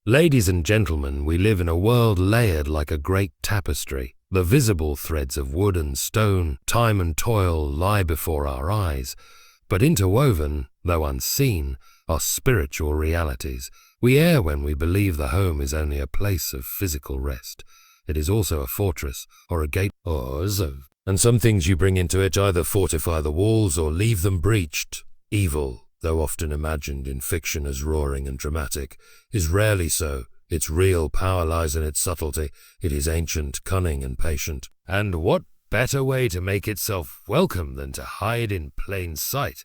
Ladies and gentlemen, we live in a world layered like a great tapestry. The visible threads of wood and stone, time and toil lie before our eyes, but interwoven, though unseen, are spiritual realities. We err when we believe the home is only a place of physical rest. It is also a fortress, or a gate, or a zone. And some things you bring into it either fortify the walls or leave them breached. Evil, though often imagined in fiction as roaring and dramatic, is rarely so. Its real power lies in its subtlety. It is ancient, cunning, and patient. And what better way to make itself welcome than to hide in plain sight?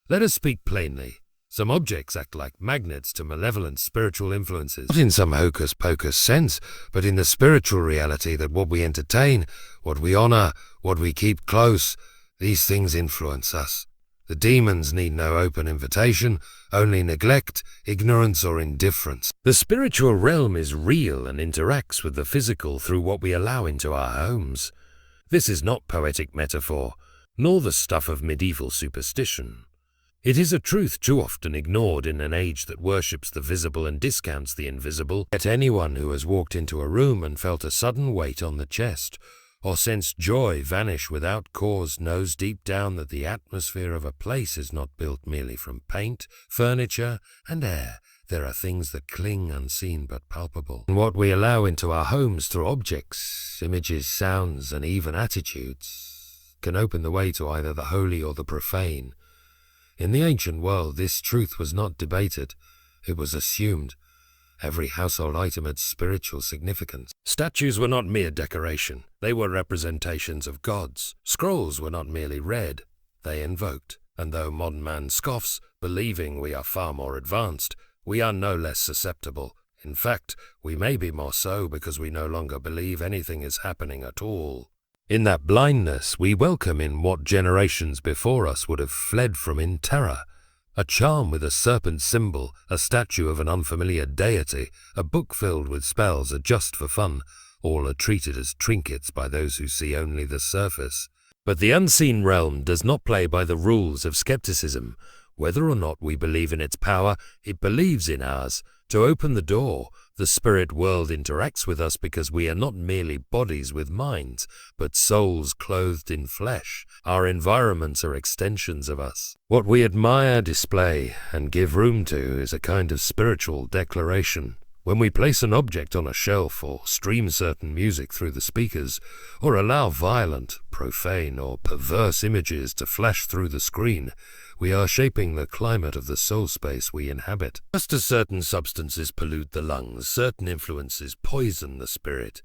Let us speak plainly. Some objects act like magnets to malevolent spiritual influences, not in some hocus-pocus sense, but in the spiritual reality that what we entertain, what we honor, what we keep close, these things influence us. The demons need no open invitation, only neglect, ignorance, or indifference. The spiritual realm is real and interacts with the physical through what we allow into our homes. This is not poetic metaphor, nor the stuff of medieval superstition. It is a truth too often ignored in an age that worships the visible and discounts the invisible. Yet anyone who has walked into a room and felt a sudden weight on the chest, or sensed joy vanish without cause, knows deep down that the atmosphere of a place is not built merely from paint, furniture, and air. There are things that cling unseen but palpable. And what we allow into our homes through objects, images, sounds, and even attitudes can open the way to either the holy or the profane. In the ancient world, this truth was not debated. It was assumed. Every household item had spiritual significance. Statues were not mere decoration. They were representations of gods. Scrolls were not merely read. They invoked. And though modern man scoffs, believing we are far more advanced, we are no less susceptible. In fact, we may be more so because we no longer believe anything is happening at all. In that blindness, we welcome in what generations before us would have fled from in terror. A charm with a serpent symbol, a statue of an unfamiliar deity, a book filled with spells are just for fun. All are treated as trinkets by those who see only the surface. But the unseen realm does not play by the rules of skepticism. Whether or not we believe in its power, it believes in ours. To open the door, the spirit world interacts with us because we are not merely bodies with minds, but souls clothed in flesh. Our environments are extensions of us. What we admire, display, and give room to is a kind of spiritual declaration. When we place an object on a shelf or stream certain music through the speakers, or allow violent, profane, or perverse images to flash through the screen, we are shaping the climate of the soul space we inhabit. Just as certain substances pollute the lungs, certain influences poison the spirit.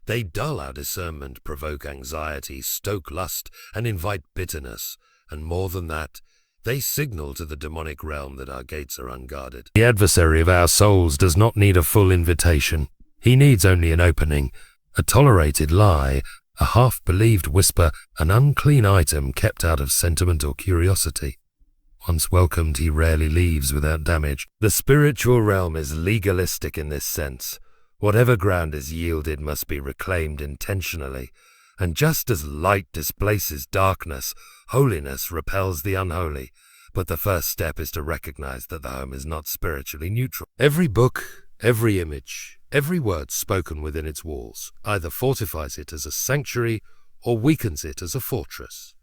They dull our discernment, provoke anxiety, stoke lust, and invite bitterness. And more than that, they signal to the demonic realm that our gates are unguarded. The adversary of our souls does not need a full invitation. He needs only an opening, a tolerated lie, a half-believed whisper, an unclean item kept out of sentiment or curiosity. Once welcomed, he rarely leaves without damage. The spiritual realm is legalistic in this sense. Whatever ground is yielded must be reclaimed intentionally. And just as light displaces darkness, holiness repels the unholy. But the first step is to recognize that the home is not spiritually neutral. Every book, every image, every word spoken within its walls either fortifies it as a sanctuary or weakens it as a fortress.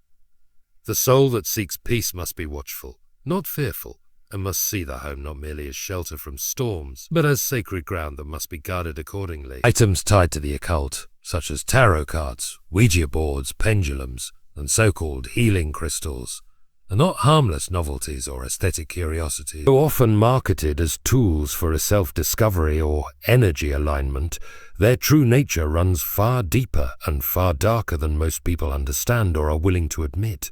The soul that seeks peace must be watchful, not fearful, and must see the home not merely as shelter from storms, but as sacred ground that must be guarded accordingly. Items tied to the occult, such as tarot cards, Ouija boards, pendulums, and so-called healing crystals, are not harmless novelties or aesthetic curiosities. Though often marketed as tools for a self-discovery or energy alignment, their true nature runs far deeper and far darker than most people understand or are willing to admit.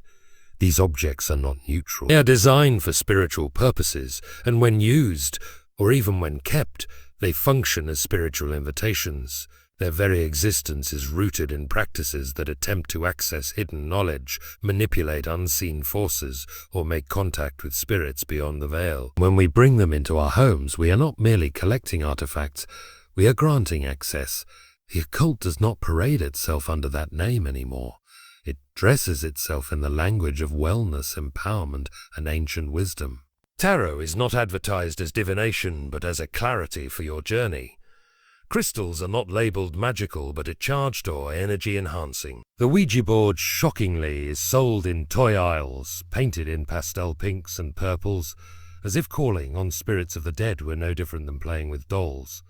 These objects are not neutral. They are designed for spiritual purposes, and when used, or even when kept, they function as spiritual invitations. Their very existence is rooted in practices that attempt to access hidden knowledge, manipulate unseen forces, or make contact with spirits beyond the veil. When we bring them into our homes, we are not merely collecting artifacts, we are granting access. The occult does not parade itself under that name anymore. It dresses itself in the language of wellness, empowerment, and ancient wisdom. Tarot is not advertised as divination, but as a clarity for your journey. Crystals are not labeled magical, but are charged or energy-enhancing. The Ouija board, shockingly, is sold in toy aisles, painted in pastel pinks and purples, as if calling on spirits of the dead were no different than playing with dolls.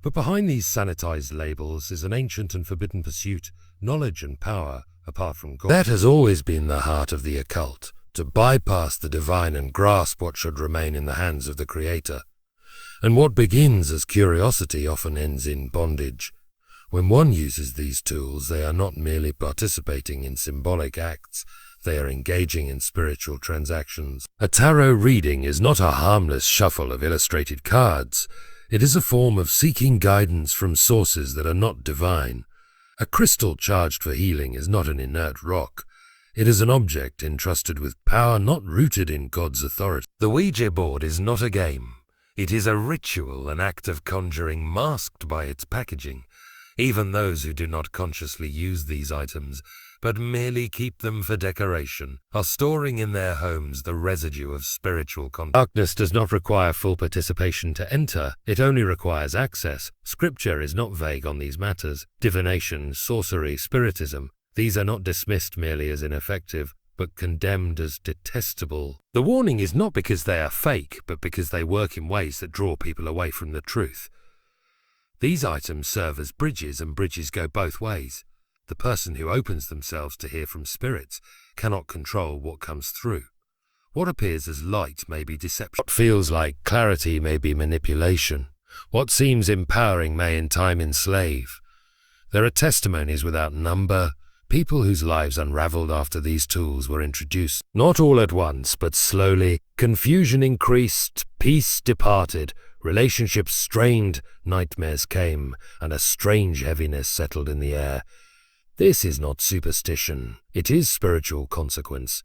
But behind these sanitized labels is an ancient and forbidden pursuit, knowledge and power, apart from God. That has always been the heart of the occult, to bypass the divine and grasp what should remain in the hands of the Creator. And what begins as curiosity often ends in bondage. When one uses these tools, they are not merely participating in symbolic acts, they are engaging in spiritual transactions. A tarot reading is not a harmless shuffle of illustrated cards. It is a form of seeking guidance from sources that are not divine. A crystal charged for healing is not an inert rock. It is an object entrusted with power not rooted in God's authority. The Ouija board is not a game. It is a ritual, an act of conjuring masked by its packaging. Even those who do not consciously use these items, but merely keep them for decoration, are storing in their homes the residue of spiritual content. Darkness does not require full participation to enter, it only requires access. Scripture is not vague on these matters. Divination, sorcery, spiritism, these are not dismissed merely as ineffective, but condemned as detestable. The warning is not because they are fake, but because they work in ways that draw people away from the truth. These items serve as bridges, and bridges go both ways. The person who opens themselves to hear from spirits cannot control what comes through. What appears as light may be deception. What feels like clarity may be manipulation. What seems empowering may in time enslave. There are testimonies without number, people whose lives unraveled after these tools were introduced. Not all at once, but slowly. Confusion increased, peace departed, relationships strained, nightmares came, and a strange heaviness settled in the air. This is not superstition, it is spiritual consequence.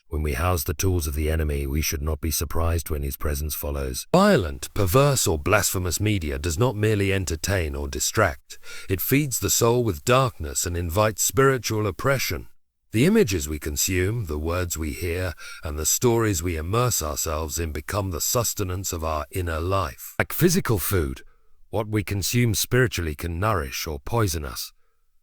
When we house the tools of the enemy, we should not be surprised when his presence follows. Violent, perverse, or blasphemous media does not merely entertain or distract. It feeds the soul with darkness and invites spiritual oppression. The images we consume, the words we hear, and the stories we immerse ourselves in become the sustenance of our inner life. Like physical food, what we consume spiritually can nourish or poison us.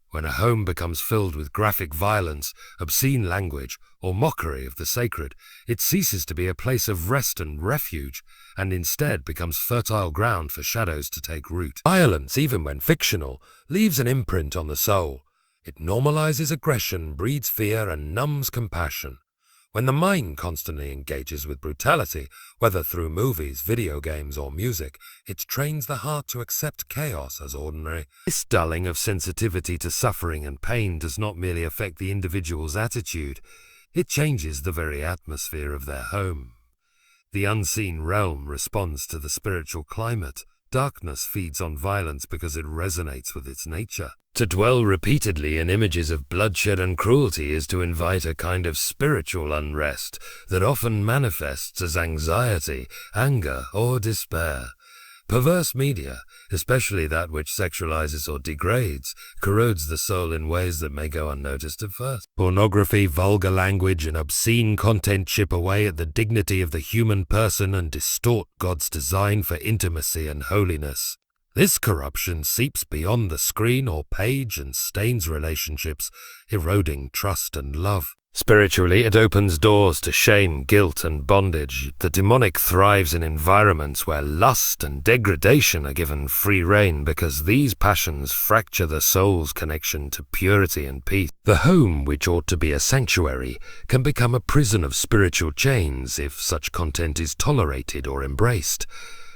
When a home becomes filled with graphic violence, obscene language, or mockery of the sacred, it ceases to be a place of rest and refuge, and instead becomes fertile ground for shadows to take root. Violence, even when fictional, leaves an imprint on the soul. It normalizes aggression, breeds fear, and numbs compassion. When the mind constantly engages with brutality, whether through movies, video games, or music, it trains the heart to accept chaos as ordinary. This dulling of sensitivity to suffering and pain does not merely affect the individual's attitude, it changes the very atmosphere of their home. The unseen realm responds to the spiritual climate. Darkness feeds on violence because it resonates with its nature. To dwell repeatedly in images of bloodshed and cruelty is to invite a kind of spiritual unrest that often manifests as anxiety, anger, or despair. Perverse media, especially that which sexualizes or degrades, corrodes the soul in ways that may go unnoticed at first. Pornography, vulgar language, and obscene content chip away at the dignity of the human person and distort God's design for intimacy and holiness. This corruption seeps beyond the screen or page and stains relationships, eroding trust and love. Spiritually, it opens doors to shame, guilt, and bondage. The demonic thrives in environments where lust and degradation are given free rein because these passions fracture the soul's connection to purity and peace. The home, which ought to be a sanctuary, can become a prison of spiritual chains if such content is tolerated or embraced.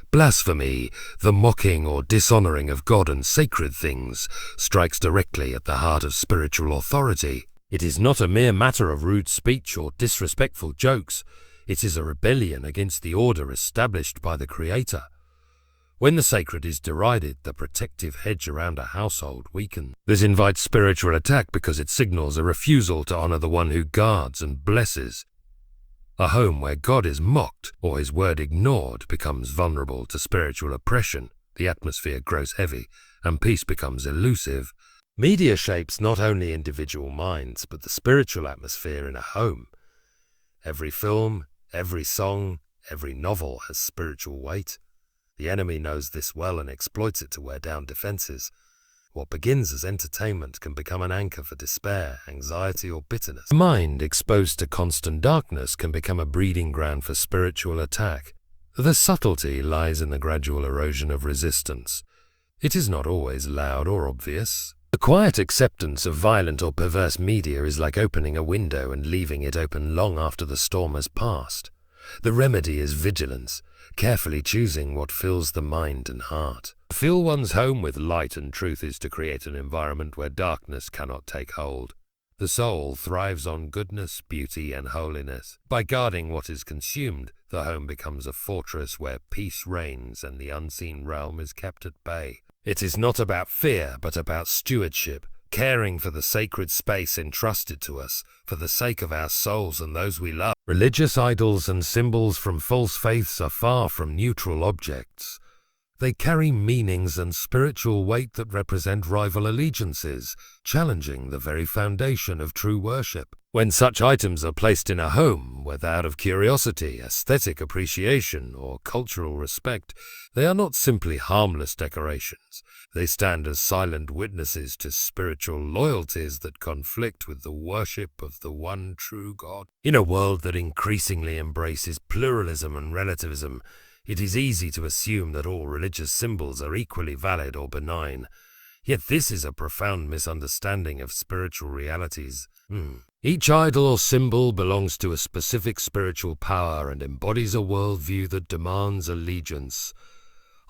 Blasphemy, the mocking or dishonoring of God and sacred things, strikes directly at the heart of spiritual authority. It is not a mere matter of rude speech or disrespectful jokes. It is a rebellion against the order established by the Creator. When the sacred is derided, the protective hedge around a household weakens. This invites spiritual attack because it signals a refusal to honor the one who guards and blesses. A home where God is mocked or his word ignored becomes vulnerable to spiritual oppression. The atmosphere grows heavy and peace becomes elusive. Media shapes not only individual minds, but the spiritual atmosphere in a home. Every film, every song, Every novel has spiritual weight. The enemy knows this well and exploits it to wear down defenses. What begins as entertainment can become an anchor for despair, anxiety, or bitterness. The mind exposed to constant darkness can become a breeding ground for spiritual attack. The subtlety lies in the gradual erosion of resistance. It is not always loud or obvious. The quiet acceptance of violent or perverse media is like opening a window and leaving it open long after the storm has passed. The remedy is vigilance, carefully choosing what fills the mind and heart. To fill one's home with light and truth is to create an environment where darkness cannot take hold. The soul thrives on goodness, beauty, and holiness. By guarding what is consumed, the home becomes a fortress where peace reigns and the unseen realm is kept at bay. It is not about fear, but about stewardship, caring for the sacred space entrusted to us, for the sake of our souls and those we love. Religious idols and symbols from false faiths are far from neutral objects. They carry meanings and spiritual weight that represent rival allegiances, challenging the very foundation of true worship. When such items are placed in a home, whether out of curiosity, aesthetic appreciation, or cultural respect, they are not simply harmless decorations. They stand as silent witnesses to spiritual loyalties that conflict with the worship of the one true God. In a world that increasingly embraces pluralism and relativism, it is easy to assume that all religious symbols are equally valid or benign. Yet this is a profound misunderstanding of spiritual realities. Each idol or symbol belongs to a specific spiritual power and embodies a worldview that demands allegiance.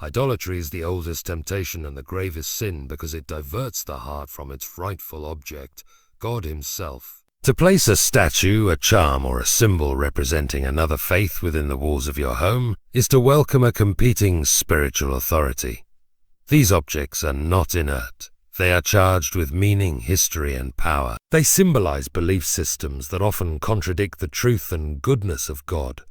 Idolatry is the oldest temptation and the gravest sin because it diverts the heart from its rightful object, God Himself. To place a statue, a charm, or a symbol representing another faith within the walls of your home is to welcome a competing spiritual authority. These objects are not inert. They are charged with meaning, history, and power. They symbolize belief systems that often contradict the truth and goodness of God.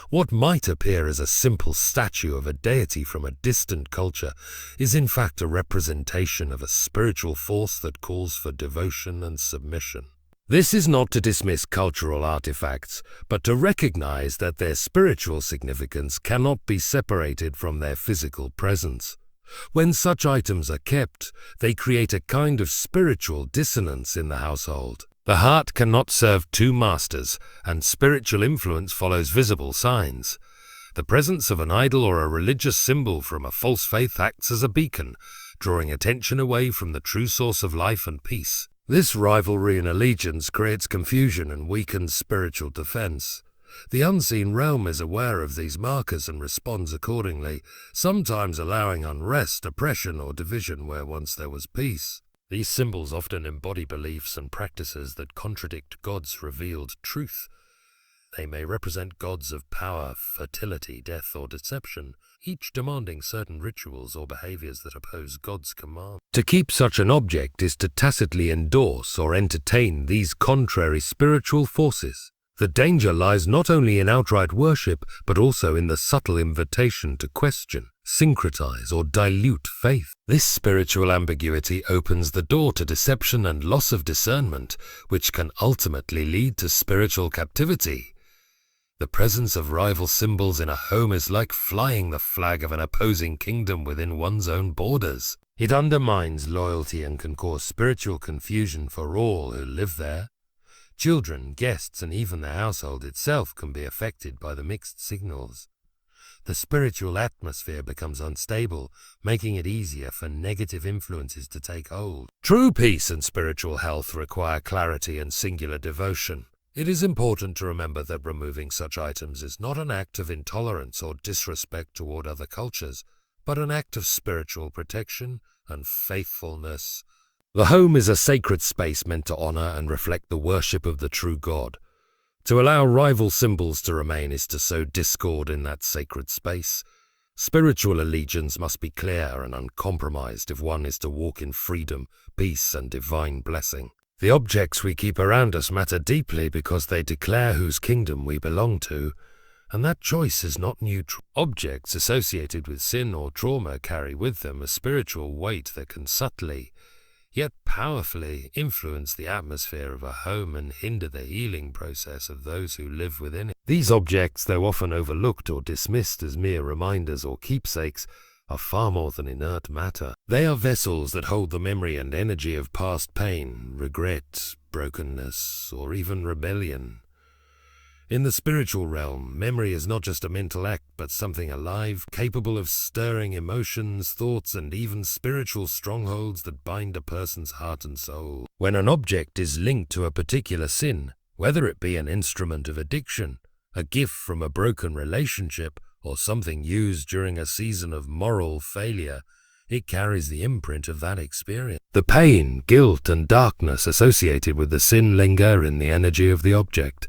What might appear as a simple statue of a deity from a distant culture is in fact a representation of a spiritual force that calls for devotion and submission. This is not to dismiss cultural artifacts, but to recognize that their spiritual significance cannot be separated from their physical presence. When such items are kept, they create a kind of spiritual dissonance in the household. The heart cannot serve two masters, and spiritual influence follows visible signs. The presence of an idol or a religious symbol from a false faith acts as a beacon, drawing attention away from the true source of life and peace. This rivalry and allegiance creates confusion and weakens spiritual defense. The unseen realm is aware of these markers and responds accordingly, sometimes allowing unrest, oppression, or division where once there was peace. These symbols often embody beliefs and practices that contradict God's revealed truth. They may represent gods of power, fertility, death, or deception, each demanding certain rituals or behaviors that oppose God's command. To keep such an object is to tacitly endorse or entertain these contrary spiritual forces. The danger lies not only in outright worship, but also in the subtle invitation to question, syncretize, or dilute faith. This spiritual ambiguity opens the door to deception and loss of discernment, which can ultimately lead to spiritual captivity. The presence of rival symbols in a home is like flying the flag of an opposing kingdom within one's own borders. It undermines loyalty and can cause spiritual confusion for all who live there. Children, guests, and even the household itself can be affected by the mixed signals. The spiritual atmosphere becomes unstable, making it easier for negative influences to take hold. True peace and spiritual health require clarity and singular devotion. It is important to remember that removing such items is not an act of intolerance or disrespect toward other cultures, but an act of spiritual protection and faithfulness. The home is a sacred space meant to honor and reflect the worship of the true God. To allow rival symbols to remain is to sow discord in that sacred space. Spiritual allegiance must be clear and uncompromised if one is to walk in freedom, peace, and divine blessing. The objects we keep around us matter deeply because they declare whose kingdom we belong to, and that choice is not neutral. Objects associated with sin or trauma carry with them a spiritual weight that can subtly, yet powerfully influence the atmosphere of a home and hinder the healing process of those who live within it. These objects, though often overlooked or dismissed as mere reminders or keepsakes, are far more than inert matter. They are vessels that hold the memory and energy of past pain, regret, brokenness, or even rebellion. In the spiritual realm, memory is not just a mental act, but something alive, capable of stirring emotions, thoughts, and even spiritual strongholds that bind a person's heart and soul. When an object is linked to a particular sin, whether it be an instrument of addiction, a gift from a broken relationship, or something used during a season of moral failure, it carries the imprint of that experience. The pain, guilt, and darkness associated with the sin linger in the energy of the object.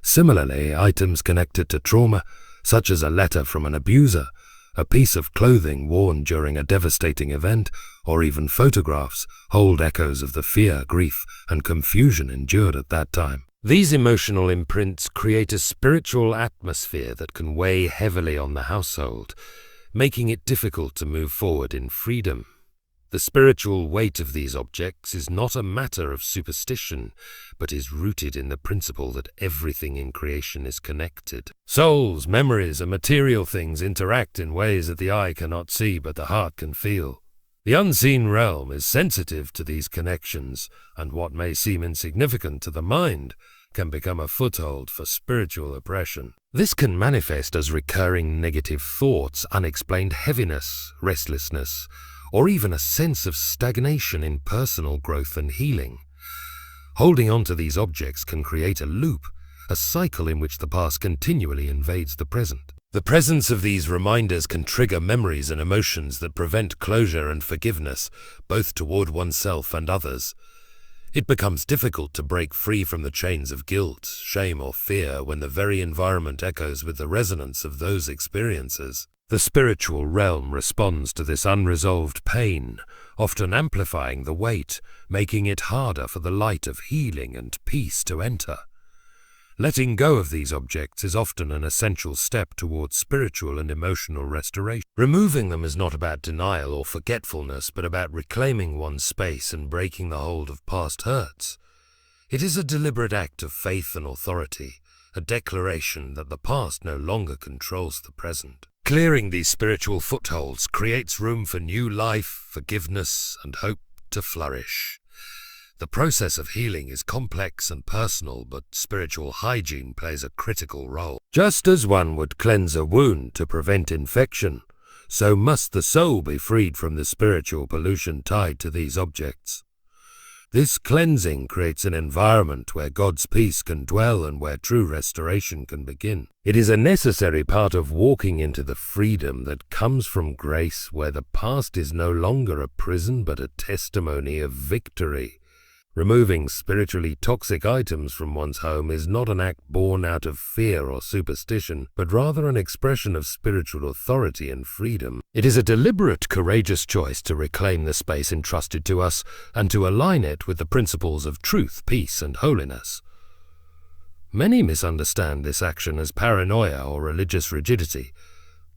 Similarly, items connected to trauma, such as a letter from an abuser, a piece of clothing worn during a devastating event, or even photographs, hold echoes of the fear, grief, and confusion endured at that time. These emotional imprints create a spiritual atmosphere that can weigh heavily on the household, making it difficult to move forward in freedom. The spiritual weight of these objects is not a matter of superstition, but is rooted in the principle that everything in creation is connected. Souls, memories, and material things interact in ways that the eye cannot see but the heart can feel. The unseen realm is sensitive to these connections, and what may seem insignificant to the mind can become a foothold for spiritual oppression. This can manifest as recurring negative thoughts, unexplained heaviness, restlessness, or even a sense of stagnation in personal growth and healing. Holding on to these objects can create a loop, a cycle in which the past continually invades the present. The presence of these reminders can trigger memories and emotions that prevent closure and forgiveness, both toward oneself and others. It becomes difficult to break free from the chains of guilt, shame, or fear when the very environment echoes with the resonance of those experiences. The spiritual realm responds to this unresolved pain, often amplifying the weight, making it harder for the light of healing and peace to enter. Letting go of these objects is often an essential step towards spiritual and emotional restoration. Removing them is not about denial or forgetfulness, but about reclaiming one's space and breaking the hold of past hurts. It is a deliberate act of faith and authority, a declaration that the past no longer controls the present. Clearing these spiritual footholds creates room for new life, forgiveness, and hope to flourish. The process of healing is complex and personal, but spiritual hygiene plays a critical role. Just as one would cleanse a wound to prevent infection, so must the soul be freed from the spiritual pollution tied to these objects. This cleansing creates an environment where God's peace can dwell and where true restoration can begin. It is a necessary part of walking into the freedom that comes from grace, where the past is no longer a prison but a testimony of victory. Removing spiritually toxic items from one's home is not an act born out of fear or superstition, but rather an expression of spiritual authority and freedom. It is a deliberate, courageous choice to reclaim the space entrusted to us and to align it with the principles of truth, peace, and holiness. Many misunderstand this action as paranoia or religious rigidity,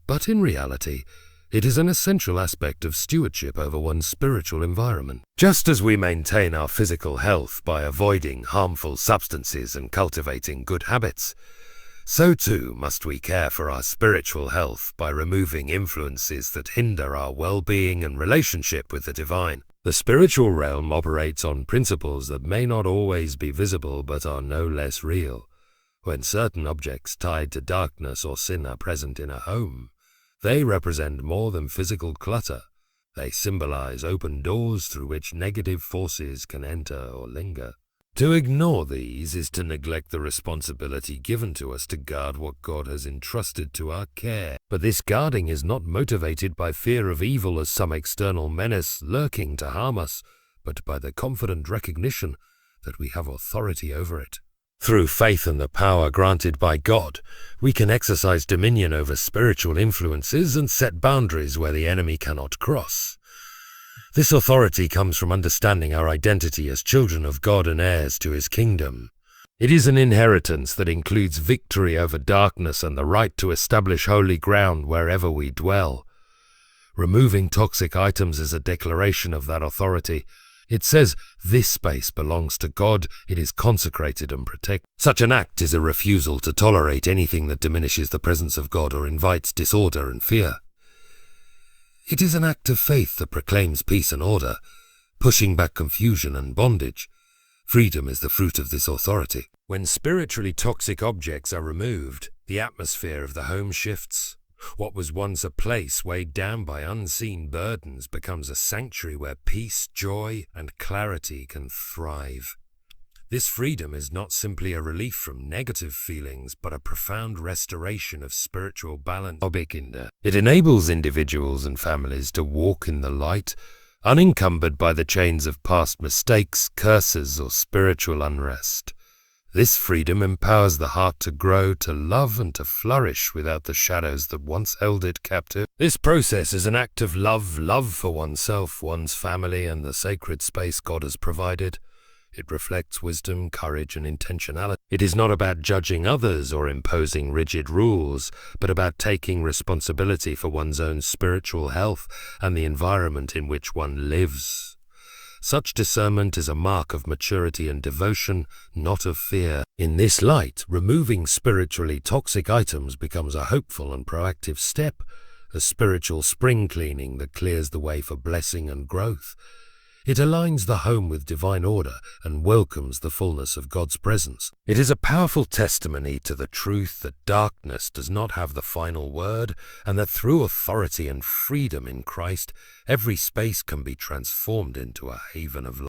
but in reality, it is an essential aspect of stewardship over one's spiritual environment. Just as we maintain our physical health by avoiding harmful substances and cultivating good habits, so too must we care for our spiritual health by removing influences that hinder our well-being and relationship with the divine. The spiritual realm operates on principles that may not always be visible but are no less real. When certain objects tied to darkness or sin are present in a home, they represent more than physical clutter. They symbolize open doors through which negative forces can enter or linger. To ignore these is to neglect the responsibility given to us to guard what God has entrusted to our care. But this guarding is not motivated by fear of evil as some external menace lurking to harm us, but by the confident recognition that we have authority over it. Through faith and the power granted by God, we can exercise dominion over spiritual influences and set boundaries where the enemy cannot cross. This authority comes from understanding our identity as children of God and heirs to His kingdom. It is an inheritance that includes victory over darkness and the right to establish holy ground wherever we dwell. Removing toxic items is a declaration of that authority, It says, this space belongs to God, it is consecrated and protected. Such an act is a refusal to tolerate anything that diminishes the presence of God or invites disorder and fear. It is an act of faith that proclaims peace and order, pushing back confusion and bondage. Freedom is the fruit of this authority. When spiritually toxic objects are removed, the atmosphere of the home shifts. What was once a place weighed down by unseen burdens becomes a sanctuary where peace, joy, and clarity can thrive. This freedom is not simply a relief from negative feelings, but a profound restoration of spiritual balance. It enables individuals and families to walk in the light, unencumbered by the chains of past mistakes, curses, or spiritual unrest. This freedom empowers the heart to grow, to love, and to flourish without the shadows that once held it captive. This process is an act of love for oneself, one's family, and the sacred space God has provided. It reflects wisdom, courage, and intentionality. It is not about judging others or imposing rigid rules, but about taking responsibility for one's own spiritual health and the environment in which one lives. Such discernment is a mark of maturity and devotion, not of fear. In this light, removing spiritually toxic items becomes a hopeful and proactive step, a spiritual spring cleaning that clears the way for blessing and growth. It aligns the home with divine order and welcomes the fullness of God's presence. It is a powerful testimony to the truth that darkness does not have the final word, and that through authority and freedom in Christ, every space can be transformed into a haven of light.